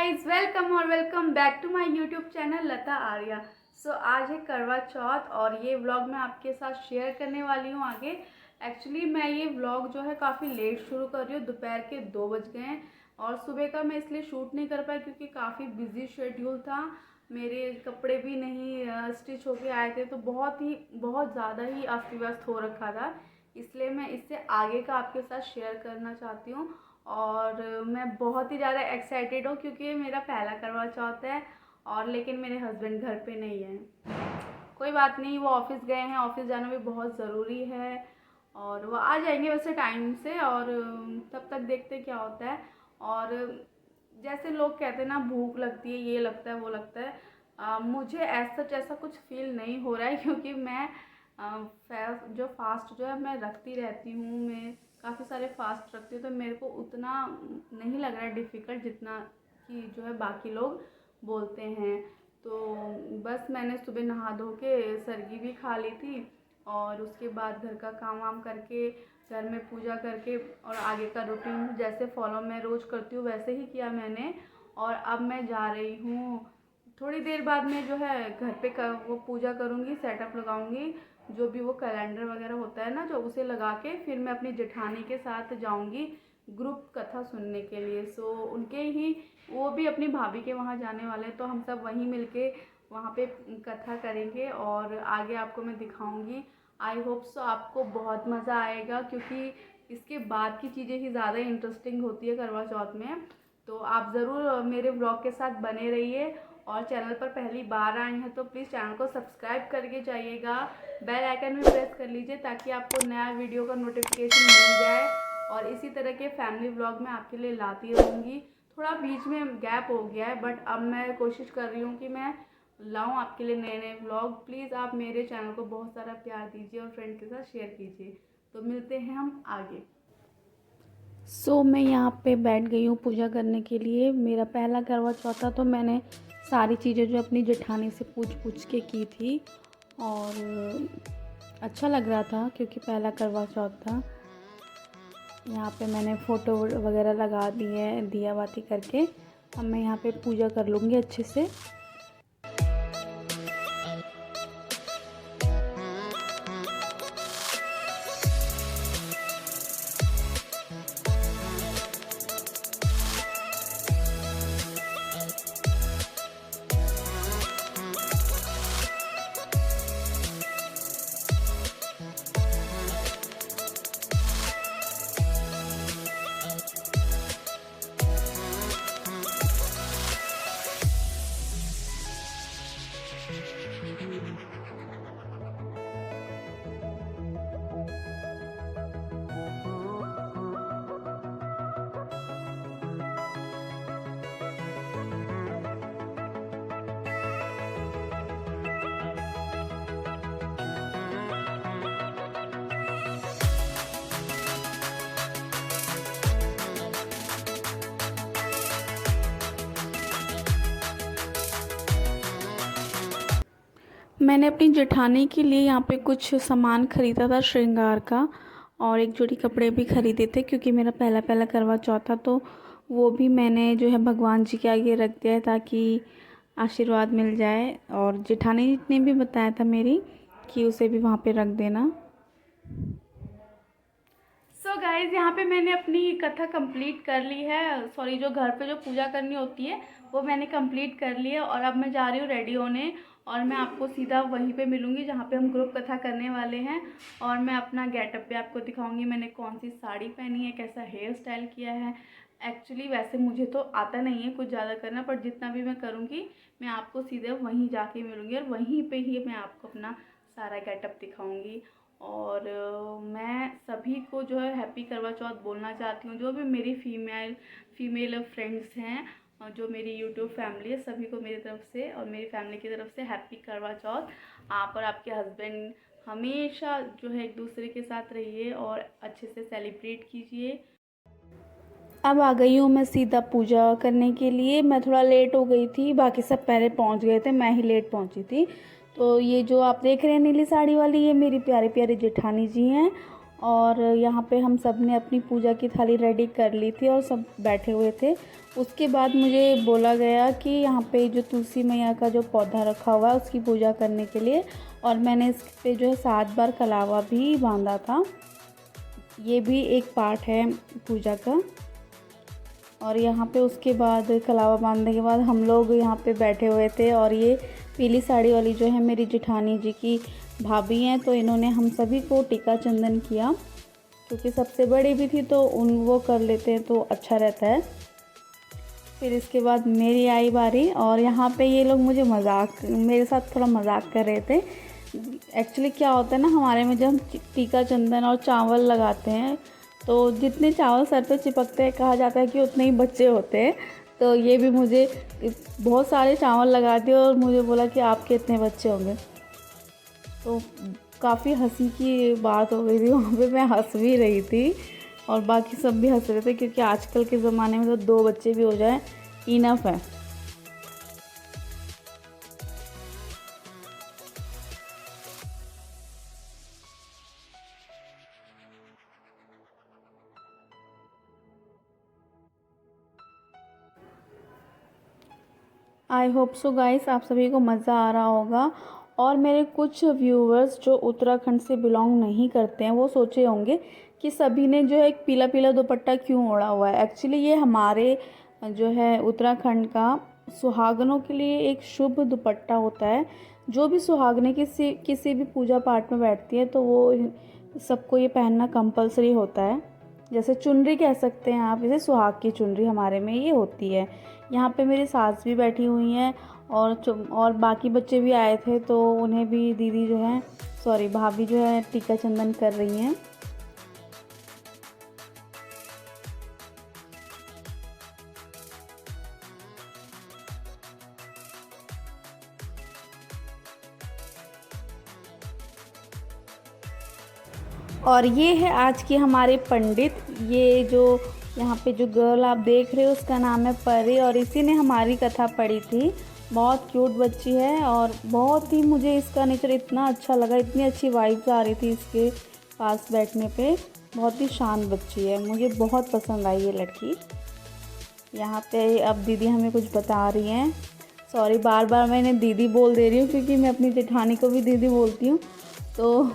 Guys, welcome back to my YouTube channel Lata Arya. आज है करवा चौथ और ये व्लॉग मैं आपके साथ शेयर करने वाली हूँ आगे। एक्चुअली मैं ये व्लॉग जो है काफ़ी लेट शुरू कर रही हूँ, दोपहर के 2 बज गए हैं और सुबह का मैं इसलिए शूट नहीं कर पाई क्योंकि काफ़ी बिजी शेड्यूल था। मेरे कपड़े भी नहीं स्टिच होके आए थे, तो बहुत ज़्यादा ही अस्त व्यस्त हो रखा था। इसलिए मैं इससे आगे का आपके साथ शेयर करना चाहती हूँ और मैं बहुत ही ज़्यादा एक्साइटेड हूँ क्योंकि मेरा पहला करवा चौथ है और लेकिन मेरे हस्बैंड घर पे नहीं है। कोई बात नहीं, वो ऑफिस गए हैं, ऑफिस जाना भी बहुत ज़रूरी है और वो आ जाएंगे वैसे टाइम से और तब तक देखते क्या होता है। और जैसे लोग कहते हैं ना, भूख लगती है, ये लगता है वो लगता है, मुझे ऐसा कुछ फील नहीं हो रहा है क्योंकि मैं फास्ट जो है मैं रखती रहती हूँ। मैं काफ़ी सारे फास्ट रखती हूँ, तो मेरे को उतना नहीं लग रहा है डिफ़िकल्ट जितना कि जो है बाकी लोग बोलते हैं। तो बस मैंने सुबह नहा धो के सरगी भी खा ली थी और उसके बाद घर का काम वाम करके, घर में पूजा करके और आगे का रूटीन जैसे फॉलो मैं रोज़ करती हूँ वैसे ही किया मैंने। और अब मैं जा रही हूँ, थोड़ी देर बाद में जो है घर पे वो पूजा करूँगी, सेटअप लगाऊँगी, जो भी वो कैलेंडर वगैरह होता है ना, जो उसे लगा के फिर मैं अपनी जेठानी के साथ जाऊँगी ग्रुप कथा सुनने के लिए। उनके ही वो भी अपनी भाभी के वहाँ जाने वाले हैं, तो हम सब वहीं मिलके वहाँ पे कथा करेंगे और आगे आपको मैं दिखाऊंगी। आई होप सो आपको बहुत मज़ा आएगा क्योंकि इसके बाद की चीज़ें ही ज़्यादा इंटरेस्टिंग होती है करवा चौथ में। तो आप ज़रूर मेरे ब्लॉग के साथ बने रहिए और चैनल पर पहली बार आए हैं तो प्लीज़ चैनल को सब्सक्राइब करके जाइएगा, बेल आइकन भी प्रेस कर लीजिए ताकि आपको नया वीडियो का नोटिफिकेशन मिल जाए। और इसी तरह के फैमिली व्लॉग मैं आपके लिए लाती रहूँगी। थोड़ा बीच में गैप हो गया है बट अब मैं कोशिश कर रही हूँ कि मैं लाऊं आपके लिए नए नए व्लॉग। प्लीज़ आप मेरे चैनल को बहुत सारा प्यार दीजिए और फ्रेंड के साथ शेयर कीजिए। तो मिलते हैं हम आगे। मैं यहाँ पे बैठ गई हूँ पूजा करने के लिए। मेरा पहला करवा चौथ था तो मैंने सारी चीज़ें जो अपनी जेठानी से पूछ के की थी और अच्छा लग रहा था क्योंकि पहला करवा चौथ था। यहाँ पे मैंने फ़ोटो वगैरह लगा दी है दिया बाती करके। अब मैं यहाँ पे पूजा कर लूँगी अच्छे से। मैंने अपनी जेठानी के लिए यहाँ पे कुछ सामान ख़रीदा था श्रृंगार का और एक जोड़ी कपड़े भी ख़रीदे थे क्योंकि मेरा पहला करवा चौथ था। तो वो भी मैंने जो है भगवान जी के आगे रख दिया है ताकि आशीर्वाद मिल जाए। और जेठानी ने भी बताया था मेरी कि उसे भी वहाँ पे रख देना। गाइज़, यहाँ पे मैंने अपनी कथा कंप्लीट कर ली है। सॉरी, जो घर पे जो पूजा करनी होती है वो मैंने कंप्लीट कर ली है और अब मैं जा रही हूँ रेडी होने और मैं आपको सीधा वहीं पे मिलूँगी जहाँ पे हम ग्रुप कथा करने वाले हैं। और मैं अपना गेटअप पे आपको दिखाऊँगी, मैंने कौन सी साड़ी पहनी है, कैसा हेयर स्टाइल किया है। एक्चुअली वैसे मुझे तो आता नहीं है कुछ ज़्यादा करना, पर जितना भी मैं करूँगी मैं आपको सीधे वहीं जाके मिलूँगी और वहीं पर ही मैं आपको अपना सारा गेटअप दिखाऊँगी। और मैं सभी को जो है हैप्पी करवा चौथ बोलना चाहती हूँ। जो भी मेरी फीमेल फ्रेंड्स हैं और जो मेरी यूट्यूब फैमिली है, सभी को मेरी तरफ से और मेरी फैमिली की तरफ से हैप्पी करवा चौथ। आप और आपके हस्बैंड हमेशा जो है एक दूसरे के साथ रहिए और अच्छे से सेलिब्रेट कीजिए। अब आ गई हूँ मैं सीधा पूजा करने के लिए। मैं थोड़ा लेट हो गई थी, बाकी सब पहले पहुँच गए थे, मैं ही लेट पहुँची थी। तो ये जो आप देख रहे हैं नीली साड़ी वाली, ये मेरी प्यारी प्यारी जेठानी जी हैं और यहाँ पे हम सब ने अपनी पूजा की थाली रेडी कर ली थी और सब बैठे हुए थे। उसके बाद मुझे बोला गया कि यहाँ पे जो तुलसी मैया का जो पौधा रखा हुआ है उसकी पूजा करने के लिए, और मैंने इस पे जो है 7 बार कलावा भी बांधा था। ये भी एक पार्ट है पूजा का। और यहाँ पे उसके बाद कलावा बांधने के बाद हम लोग यहाँ पे बैठे हुए थे, और ये पीली साड़ी वाली जो है मेरी जेठानी जी की भाभी हैं, तो इन्होंने हम सभी को टीका चंदन किया, क्योंकि सबसे बड़ी भी थी तो वो कर लेते हैं तो अच्छा रहता है। फिर इसके बाद मेरी आई बारी, और यहाँ पे ये लोग मुझे मेरे साथ थोड़ा मजाक कर रहे थे। एक्चुअली क्या होता है ना, हमारे में जब हम टीका चंदन और चावल लगाते हैं तो जितने चावल सर पे चिपकते हैं कहा जाता है कि उतने ही बच्चे होते हैं। तो ये भी मुझे बहुत सारे चावल लगा दिए और मुझे बोला कि आपके इतने बच्चे होंगे। तो काफ़ी हंसी की बात हो गई थी वहाँ पे, मैं हंस भी रही थी और बाकी सब भी हंस रहे थे, क्योंकि आजकल के ज़माने में तो 2 बच्चे भी हो जाए इनफ है। आई होप सो गाइस आप सभी को मज़ा आ रहा होगा। और मेरे कुछ व्यूवर्स जो उत्तराखंड से बिलोंग नहीं करते हैं वो सोचे होंगे कि सभी ने जो है एक पीला पीला दुपट्टा क्यों ओढ़ा हुआ है। एक्चुअली ये हमारे जो है उत्तराखंड का सुहागनों के लिए एक शुभ दुपट्टा होता है। जो भी सुहागने किसी भी पूजा पाठ में बैठती है तो वो सबको ये पहनना कंपलसरी होता है। जैसे चुनरी कह सकते हैं आप, जैसे सुहाग की चुनरी हमारे में ये होती है। यहाँ पे मेरी सास भी बैठी हुई हैं और बाकी बच्चे भी आए थे, तो उन्हें भी दीदी जो है भाभी जो है टीका चंदन कर रही हैं। और ये है आज की हमारे पंडित। ये जो यहाँ पे जो गर्ल आप देख रहे हो उसका नाम है परी, और इसी ने हमारी कथा पढ़ी थी। बहुत क्यूट बच्ची है और बहुत ही मुझे इसका नेचर इतना अच्छा लगा, इतनी अच्छी वाइब्स आ रही थी इसके पास बैठने पे। बहुत ही शांत बच्ची है, मुझे बहुत पसंद आई ये लड़की। यहाँ पे अब दीदी हमें कुछ बता रही हैं। सॉरी बार बार मैं इन्हें दीदी बोल दे रही हूँ, क्योंकि मैं अपनी जेठानी को भी दीदी बोलती हूँ, तो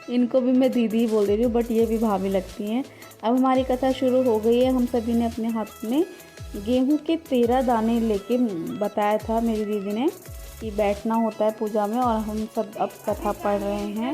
इनको भी मैं दीदी ही बोल दे रही हूँ, बट ये भी भाभी लगती हैं। अब हमारी कथा शुरू हो गई है। हम सभी ने अपने हाथ में गेहूं के 13 दाने लेके बताया था मेरी दीदी ने कि बैठना होता है पूजा में, और हम सब अब कथा पढ़ रहे हैं।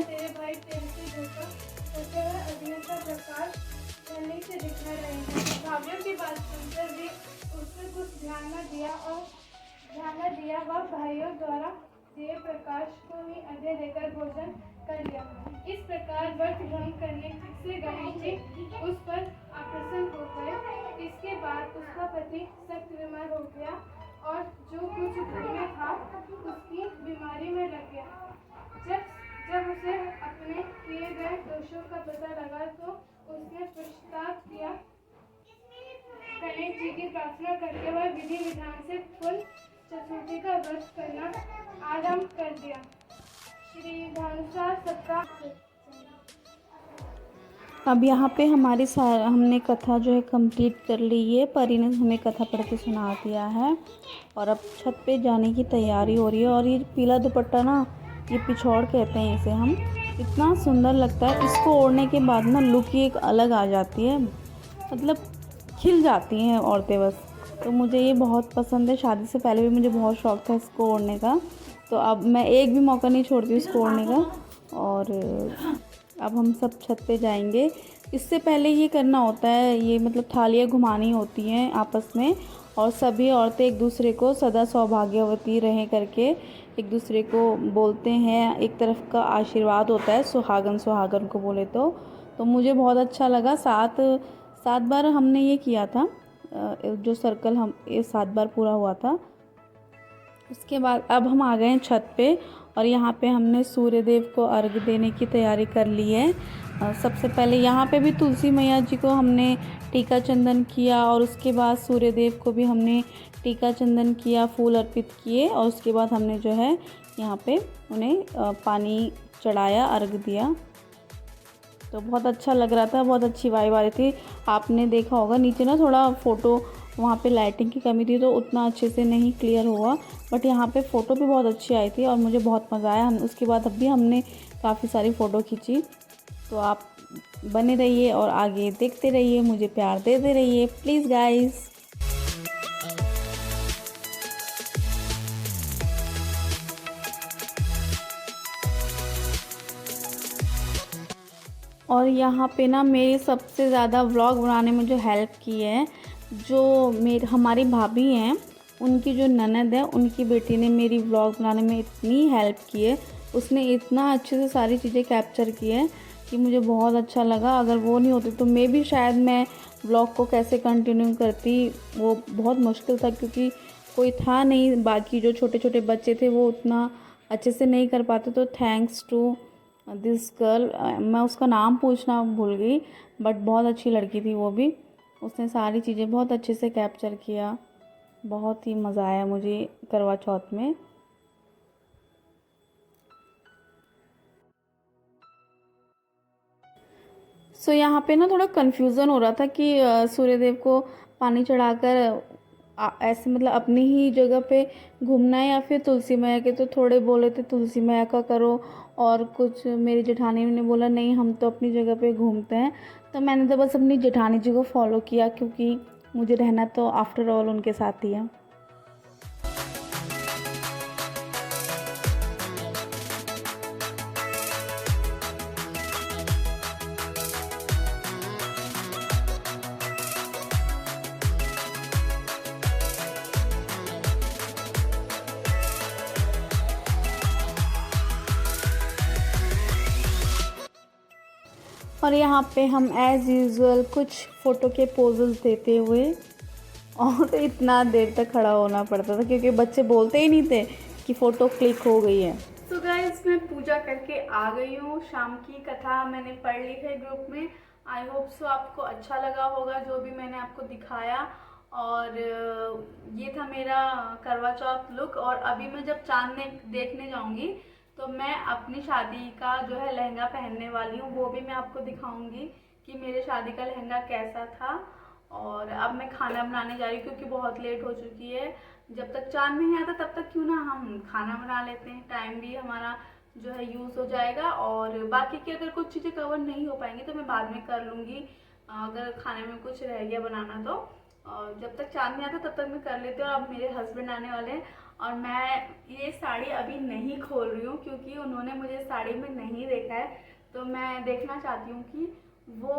वह भाइयों द्वारा देव प्रकाश को ही अजय देकर भोजन कर लिया। इस प्रकार व्रत भंग करने से गणेश जी उस पर आप्रसन्न हो गए। इसके बाद उसका पति सख्त बीमार हो गया और जो कुछ घर में था उसकी बीमारी में लग गया। जब उसे अपने किए गए दोषों का पता लगा तो उसने पश्चाताप किया। गणेश जी की प्रार्थना करके वह विधि विधान से फुल चतुर्थी का व्रत करना आरंभ कर दिया। श्री भानुशाह सप्ताह। अब यहाँ पे हमने कथा जो है कंप्लीट कर ली है। परी ने हमें कथा पढ़ के सुना दिया है और अब छत पे जाने की तैयारी हो रही है। और ये पीला दुपट्टा ना, ये पिछौड़ कहते हैं इसे हम, इतना सुंदर लगता है। इसको ओढ़ने के बाद ना लुक ही एक अलग आ जाती है, मतलब खिल जाती हैं औरतें बस। तो मुझे ये बहुत पसंद है। शादी से पहले भी मुझे बहुत शौक़ था इसको ओढ़ने का, तो अब मैं एक भी मौका नहीं छोड़ती हूँ इसको ओढ़ने का। और अब हम सब छत पे जाएंगे। इससे पहले ये करना होता है, ये मतलब थालियाँ घुमानी होती हैं आपस में, और सभी औरतें एक दूसरे को सदा सौभाग्यवती रहें करके एक दूसरे को बोलते हैं। एक तरफ का आशीर्वाद होता है, सुहागन को बोले तो मुझे बहुत अच्छा लगा। 7 बार हमने ये किया था, जो सर्कल हम ये 7 बार पूरा हुआ था। उसके बाद अब हम आ गए हैं छत पे, और यहाँ पे हमने सूर्य देव को अर्घ देने की तैयारी कर ली है। सबसे पहले यहाँ पे भी तुलसी मैया जी को हमने टीका चंदन किया, और उसके बाद सूर्य देव को भी हमने टीका चंदन किया, फूल अर्पित किए, और उसके बाद हमने जो है यहाँ पे उन्हें पानी चढ़ाया, अर्घ दिया। तो बहुत अच्छा लग रहा था, बहुत अच्छी वाइब आ रही थी। आपने देखा होगा नीचे ना थोड़ा फ़ोटो, वहाँ पे लाइटिंग की कमी थी तो उतना अच्छे से नहीं क्लियर हुआ, बट यहाँ पे फ़ोटो भी बहुत अच्छी आई थी और मुझे बहुत मज़ा आया। हम उसके बाद अब भी हमने काफ़ी सारी फ़ोटो खींची। तो आप बने रहिए और आगे देखते रहिए, मुझे प्यार देते रहिए प्लीज़ गाइस। और यहाँ पे ना मेरी सबसे ज़्यादा व्लॉग बनाने में जो हेल्प की है, जो हमारी भाभी हैं, उनकी जो ननद है, उनकी बेटी ने मेरी व्लॉग बनाने में इतनी हेल्प की है। उसने इतना अच्छे से सारी चीज़ें कैप्चर की है कि मुझे बहुत अच्छा लगा। अगर वो नहीं होती तो मैं शायद व्लॉग को कैसे कंटिन्यू करती, वो बहुत मुश्किल था क्योंकि कोई था नहीं। बाकी जो छोटे छोटे बच्चे थे वो उतना अच्छे से नहीं कर पाते। तो थैंक्स टू दिस गर्ल, मैं उसका नाम पूछना भूल गई, बट बहुत अच्छी लड़की थी वो भी। उसने सारी चीज़ें बहुत अच्छे से कैप्चर किया। बहुत ही मज़ा आया मुझे करवा चौथ में। सो यहाँ पे ना थोड़ा कन्फ्यूज़न हो रहा था कि सूर्यदेव को पानी चढ़ाकर ऐसे मतलब अपनी ही जगह पे घूमना है या फिर तुलसी मैया के। तो थोड़े बोले थे तुलसी मैया का करो, और कुछ मेरी जेठानी ने बोला नहीं हम तो अपनी जगह पे घूमते हैं। तो मैंने तो बस अपनी जेठानी जी को फॉलो किया क्योंकि मुझे रहना तो आफ्टर ऑल उनके साथ ही है। और यहाँ पे हम एज़ यूज़ुअल कुछ फ़ोटो के पोजेस देते हुए, और इतना देर तक खड़ा होना पड़ता था क्योंकि बच्चे बोलते ही नहीं थे कि फ़ोटो क्लिक हो गई है। तो गाइस मैं पूजा करके आ गई हूँ। शाम की कथा मैंने पढ़ ली है ग्रुप में। आई होप सो आपको अच्छा लगा होगा जो भी मैंने आपको दिखाया। और ये था मेरा करवा चौथ लुक। और अभी मैं जब चांद देखने जाऊँगी तो मैं अपनी शादी का जो है लहंगा पहनने वाली हूँ, वो भी मैं आपको दिखाऊंगी कि मेरे शादी का लहंगा कैसा था। और अब मैं खाना बनाने जा रही हूँ क्योंकि बहुत लेट हो चुकी है। जब तक चांद नहीं आता तब तक क्यों ना हम खाना बना लेते हैं, टाइम भी हमारा जो है यूज़ हो जाएगा। और बाकी की अगर कुछ चीज़ें कवर नहीं हो पाएंगी तो मैं बाद में कर लूँगी, अगर खाने में कुछ रह गया बनाना तो। और जब तक चांद नहीं आता तब तक मैं कर लेती हूँ। और अब मेरे हस्बैंड आने वाले हैं और मैं ये साड़ी अभी नहीं खोल रही हूँ क्योंकि उन्होंने मुझे साड़ी में नहीं देखा है। तो मैं देखना चाहती हूँ कि वो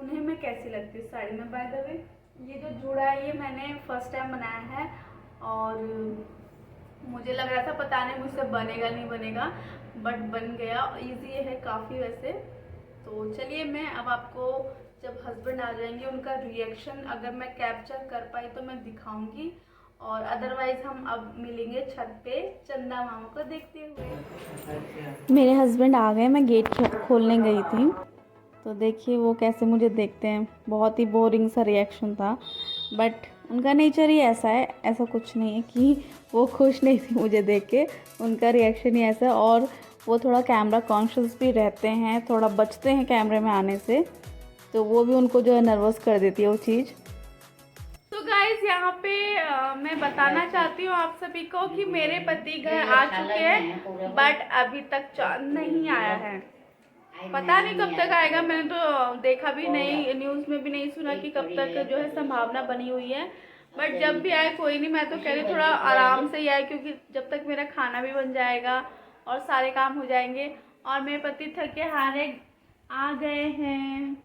उन्हें मैं कैसी लगती है साड़ी में। बाय द वे ये जो जूड़ा है ये मैंने फर्स्ट टाइम बनाया है और मुझे लग रहा था पता नहीं मुझसे बनेगा नहीं बनेगा, बट बन गया। इजी है काफ़ी वैसे। तो चलिए मैं अब आपको जब हस्बैंड आ जाएंगे उनका रिएक्शन अगर मैं कैप्चर कर पाई तो मैं दिखाऊंगी, और अदरवाइज हम अब मिलेंगे छत पे चंदा मामा को देखते हुए। मेरे हस्बैंड आ गए, मैं गेट खोलने गई थी तो देखिए वो कैसे मुझे देखते हैं। बहुत ही बोरिंग सा रिएक्शन था, बट उनका नेचर ही ऐसा है। ऐसा कुछ नहीं है कि वो खुश नहीं थी मुझे देख के, उनका रिएक्शन ही ऐसा है। और वो थोड़ा कैमरा कॉन्शियस भी रहते हैं, थोड़ा बचते हैं कैमरे में आने से, तो वो भी उनको जो है नर्वस कर देती है वो चीज़। तो गाइस यहाँ पे मैं बताना चाहती हूँ आप सभी को कि मेरे पति घर आ चुके हैं, बट अभी तक चांद नहीं आया है। पता नहीं कब तक आएगा, मैंने तो देखा भी नहीं, न्यूज़ में भी नहीं सुना कि कब तक जो है संभावना बनी हुई है। बट जब भी आए कोई नहीं, मैं तो कह रही थोड़ा आराम से ही आए क्योंकि जब तक मेरा खाना भी बन जाएगा और सारे काम हो जाएंगे। और मेरे पति थके हारे आ गए हैं,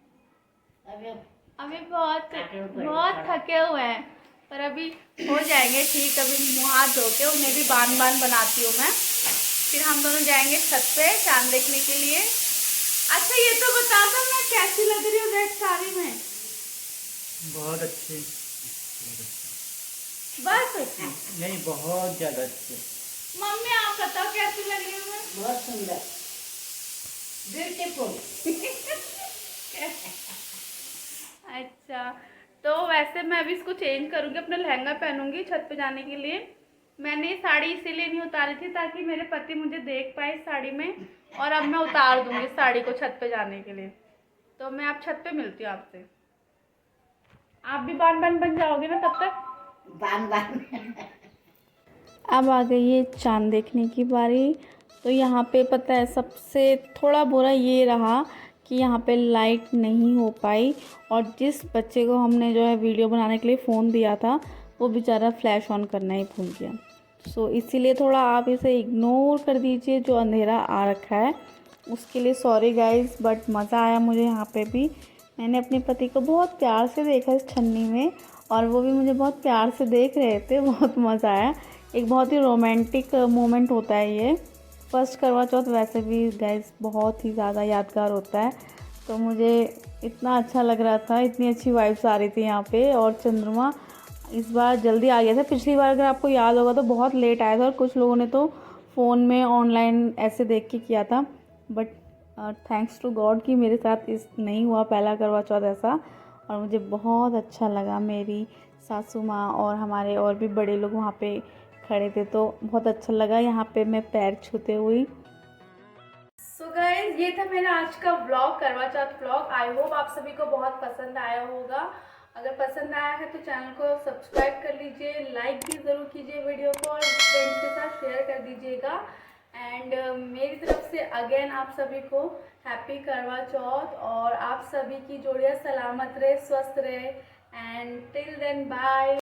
अभी बहुत बहुत थके हुए हैं, पर अभी हो जाएंगे ठीक। अभी मुँह हाथ धो के उन्हें भी बान बनाती हूँ मैं, फिर हम दोनों जाएंगे छत पे चांद देखने के लिए। अच्छा ये तो बता दो मैं कैसी लग रही हूँ रेड साड़ी में? बहुत अच्छी। बस नहीं बहुत ज्यादा अच्छी। मम्मी आप बताओ कैसी लग रही हूँ मैं? बहुत सुंदर, ब्यूटीफुल। अच्छा तो वैसे मैं अभी इसको चेंज करूँगी, अपना लहंगा पहनूंगी छत पे जाने के लिए। मैंने ये साड़ी इसीलिए नहीं उतारी थी ताकि मेरे पति मुझे देख पाए इस साड़ी में, और अब मैं उतार दूंगी साड़ी को छत पे जाने के लिए। तो मैं अब छत पे मिलती हूँ आपसे। आप भी बान बान बन जाओगे ना तब तक? बान बान। अब आ गई है चांद देखने की बारी। तो यहाँ पे पता है सबसे थोड़ा बुरा ये रहा कि यहाँ पे लाइट नहीं हो पाई, और जिस बच्चे को हमने जो है वीडियो बनाने के लिए फ़ोन दिया था वो बेचारा फ्लैश ऑन करना ही भूल गया। सो इसीलिए थोड़ा आप इसे इग्नोर कर दीजिए, जो अंधेरा आ रखा है उसके लिए सॉरी गाइस। बट मज़ा आया मुझे यहाँ पे भी। मैंने अपने पति को बहुत प्यार से देखा इस छन्नी में, और वो भी मुझे बहुत प्यार से देख रहे थे। बहुत मज़ा आया। एक बहुत ही रोमांटिक मोमेंट होता है ये। फर्स्ट करवा चौथ वैसे भी गाइस बहुत ही ज़्यादा यादगार होता है। तो मुझे इतना अच्छा लग रहा था, इतनी अच्छी वाइब्स आ रही थी यहाँ पे। और चंद्रमा इस बार जल्दी आ गया था। पिछली बार अगर आपको याद होगा तो बहुत लेट आया था, और कुछ लोगों ने तो फ़ोन में ऑनलाइन ऐसे देख के किया था। बट थैंक्स टू गॉड कि मेरे साथ इस नहीं हुआ पहला करवा चौथ ऐसा। और मुझे बहुत अच्छा लगा। मेरी सासू माँ और हमारे और भी बड़े लोग वहाँ पे खड़े थे, तो बहुत अच्छा लगा यहाँ पे मैं पैर छूते हुई। सो गाइज, ये था मेरा आज का व्लॉग, करवा चौथ व्लॉग। आई होप आप सभी को बहुत पसंद आया होगा। अगर पसंद आया है तो चैनल को सब्सक्राइब कर लीजिए, लाइक भी ज़रूर कीजिए वीडियो को, और फ्रेंड्स के साथ शेयर कर दीजिएगा। एंड मेरी तरफ से अगेन आप सभी को हैप्पी करवा चौथ, और आप सभी की जोड़ियाँ सलामत रहे, स्वस्थ रहे। And till then bye.